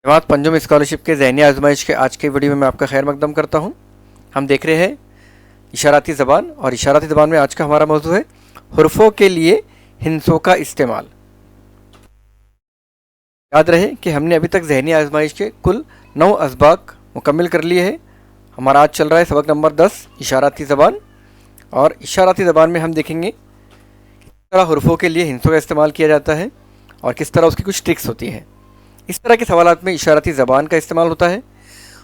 जमात पंजुम scholarship के ज़हनी आजमाइश के आज के वीडियो में मैं आपका खैर मकदम करता हूँ। हम देख रहे हैं इशाराती ज़बान, और इशाराती ज़बान में आज का हमारा मौजू है हुर्फ़ों के लिए हिंसों का इस्तेमाल। याद रहे कि हमने अभी तक ज़हनी आजमाइश के कुल 9 असबाक मुकम्मल कर लिए हैं। हमारा आज चल रहा है सबक नंबर 10 इशाराती ज़बान, और इशाराती ज़बान में हम देखेंगे किस तरह हुर्फ़ों के लिए हिंसों का इस्तेमाल किया जाता है और किस तरह उसकी कुछ ट्रिक्स होती हैं। इस तरह के सवालात में इशाराती ज़बान का इस्तेमाल होता है।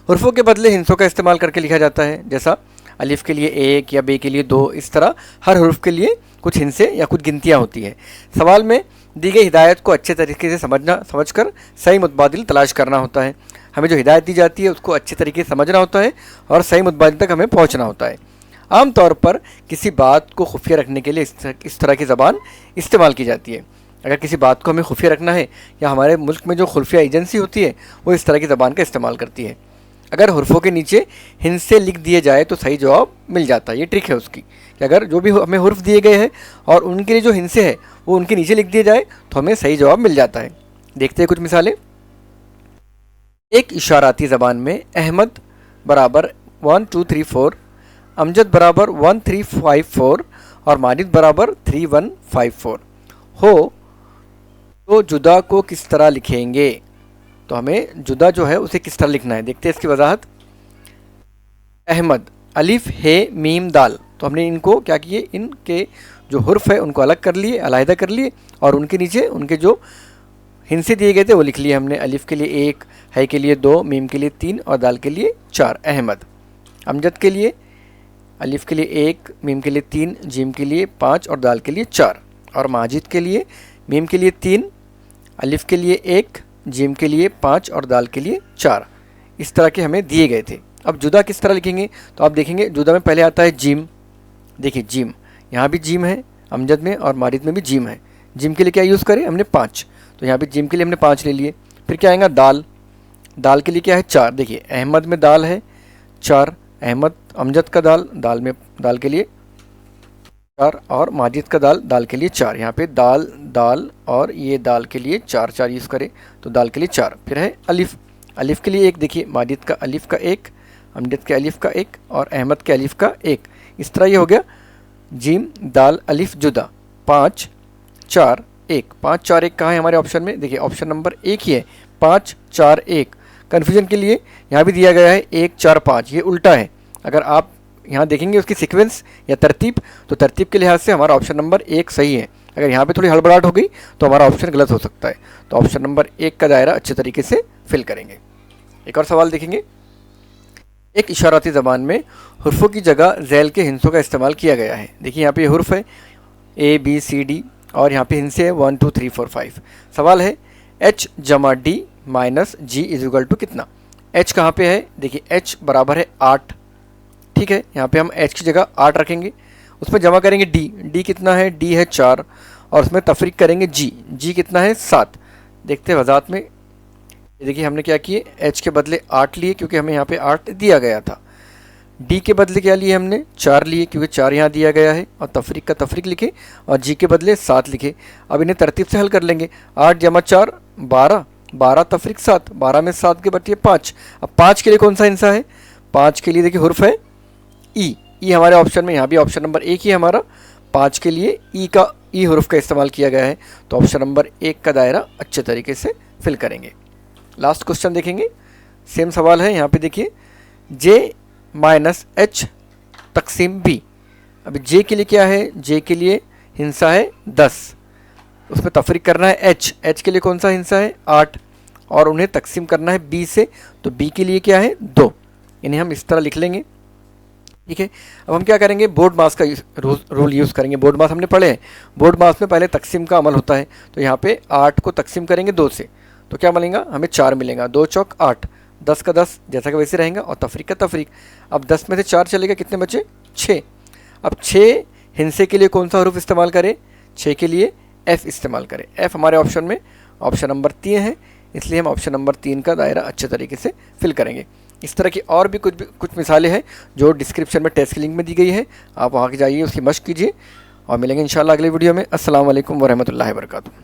हुर्फ़ों के बदले हिंसों का इस्तेमाल करके लिखा जाता है, जैसा अलिफ़ के लिए 1 या बे के लिए 2। इस तरह हर हुर्फ़ के लिए कुछ हिंसे या कुछ गिनतियाँ होती हैं। सवाल में दी गई हिदायत को अच्छे तरीके से समझकर सही मुतबादिल तलाश करना होता है। हमें जो हिदायत दी जाती है उसको अच्छे तरीके से समझना होता है और सही मुतबादिल तक हमें पहुँचना होता है। आम तौर पर किसी बात को खुफिया रखने के लिए इस तरह की ज़बान इस्तेमाल की जाती है। अगर किसी बात को हमें खुफिया रखना है, या हमारे मुल्क में जो खुफिया एजेंसी होती है वो इस तरह की ज़बान का इस्तेमाल करती है। अगर हुर्फ़ों के नीचे हिंसे लिख दिए जाए तो सही जवाब मिल जाता है। ये ट्रिक है उसकी कि अगर जो भी हमें हुर्फ़ दिए गए हैं और उनके लिए जो हिंसे है वो उनके नीचे लिख दिए जाए तो हमें सही जवाब मिल जाता है। देखते हैं कुछ मिसालें। एक इशाराती ज़बान में अहमद बराबर 1 2 3 4, अमजद बराबर 1 3 5 4 और माजिद बराबर 3 1 5 4 हो तो जुदा को किस तरह लिखेंगे। तो हमें जुदा जो है उसे किस तरह लिखना है, देखते हैं इसकी वजाहत। अहमद अलिफ है मीम दाल, तो हमने इनको क्या किए, इनके जो हुर्फ है उनको अलग कर लिए, अलहदा कर लिए, और उनके नीचे उनके जो हिंसे दिए गए थे वो लिख लिए हमने। अलिफ के लिए 1, है के लिए 2, मीम के लिए 3 और दाल के लिए 4। अहमद। अमजद के लिए अलिफ के लिए 1, मीम के लिए 3, जीम के लिए 5 और दाल के लिए 4। और माजिद के लिए मीम के लिए 3, अलिफ के लिए 1, जीम के लिए 5 और दाल के लिए 4। इस तरह के हमें दिए गए थे। अब जुदा किस तरह लिखेंगे, तो आप देखेंगे जुदा में पहले आता है जीम। देखिए जीम, यहाँ भी जीम है, अमजद में और माजिद में भी जीम है। जीम के लिए क्या यूज़ करें, हमने 5, तो यहाँ भी जीम के लिए हमने 5 ले लिए। फिर क्या आएगा दाल, दाल के लिए क्या है 4। देखिए अहमद में दाल है 4, अहमद अमजद का दाल, दाल के लिए 4 और माजिद का दाल के लिए 4। यहाँ पे दाल दाल और ये दाल के लिए 4 यूज़ करें तो दाल के लिए 4। फिर है अलिफ़, अलिफ़ के लिए 1, देखिए माजिद का अलिफ़ का 1, अमजद के अलिफ़ का 1 और अहमद के अलिफ़ का 1। इस तरह ये हो गया जीम दाल अलिफ़ जुदा 5 4 1। 5 4 1 कहाँ है हमारे ऑप्शन में, देखिए ऑप्शन नंबर 1 ही है, 5 4 1। कन्फ्यूजन के लिए यहाँ भी दिया गया है 1 4 5, ये उल्टा है। अगर आप यहाँ देखेंगे उसकी सीक्वेंस या तरतीब, तो तरतीब के लिहाज से हमारा ऑप्शन नंबर 1 सही है। अगर यहाँ पे थोड़ी हड़बड़ाहट हो गई तो हमारा ऑप्शन गलत हो सकता है। तो ऑप्शन नंबर 1 का दायरा अच्छे तरीके से फिल करेंगे। एक और सवाल देखेंगे। एक इशाराती ज़बान में हुर्फ़ों की जगह ज़ैल के हिंसों का इस्तेमाल किया गया है। देखिए यहाँ पे हुर्फ़ है A B C D और यहाँ पे हिंसे है 1 2 3 4 5। सवाल है H जमा D minus G is equal to कितना। H कहाँ पे है, देखिए H बराबर है 8, ठीक है। यहाँ पे हम H की जगह 8 रखेंगे, उसमें जमा करेंगे D कितना है, D है 4 और उसमें तफरीक करेंगे G कितना है 7। देखते हैं वजाहत में। देखिए हमने क्या किए, H के बदले 8 लिए क्योंकि हमें यहाँ पे 8 दिया गया था। D के बदले क्या लिए हमने 4 लिए क्योंकि 4 यहाँ दिया गया है, और तफरीक का तफरीक लिखे और G के बदले 7 लिखे। अब इन्हें तरतीब से हल कर लेंगे। 8 जमा 4 12, 12 तफरीक 7, 12 में 7 के बचे 5। अब 5 के लिए कौन सा हिंसा है, 5 के लिए देखिए हुर्फ़ है ई हमारे ऑप्शन में, यहाँ भी ऑप्शन नंबर 1 ही हमारा। 5 के लिए ई हुर्फ़ का इस्तेमाल किया गया है, तो ऑप्शन नंबर 1 का दायरा अच्छे तरीके से फिल करेंगे। लास्ट क्वेश्चन देखेंगे, सेम सवाल है। यहाँ पे देखिए J माइनस H तकसीम B। अभी J के लिए क्या है, J के लिए हिंसा है 10, उसमें तफरीक करना है H के लिए कौन सा हिंसा है 8 और उन्हें तकसीम करना है B से, तो B के लिए क्या है 2। इन्हें हम इस तरह लिख लेंगे, ठीक है। अब हम क्या करेंगे, बोर्ड मास का रूल यूज़ करेंगे। बोर्ड मास हमने पढ़े हैं, बोर्ड मास में पहले तकसीम का अमल होता है। तो यहाँ पे 8 को तकसीम करेंगे 2 से, तो क्या मिलेगा हमें 4 मिलेगा। 2 चौक 8, 10 का 10 जैसा कि वैसे रहेगा, और तफरीक का तफरीक। अब 10 में से 4 चलेगा, कितने बचे 6। अब 6 हिंसे के लिए कौन सा हुर्फ़ इस्तेमाल करें, 6 के लिए F इस्तेमाल करें। F हमारे ऑप्शन में ऑप्शन नंबर 3 है, इसलिए हम ऑप्शन नंबर 3 का दायरा अच्छे तरीके से फिल करेंगे। इस तरह की और भी कुछ मिसालें हैं जो डिस्क्रिप्शन में टेस्ट की लिंक में दी गई है, आप वहाँ के जाइए, उसकी मशक कीजिए, और मिलेंगे इंशाल्लाह अगले वीडियो में। अस्सलाम वालेकुम व रहमतुल्लाहि व बरकातुहू।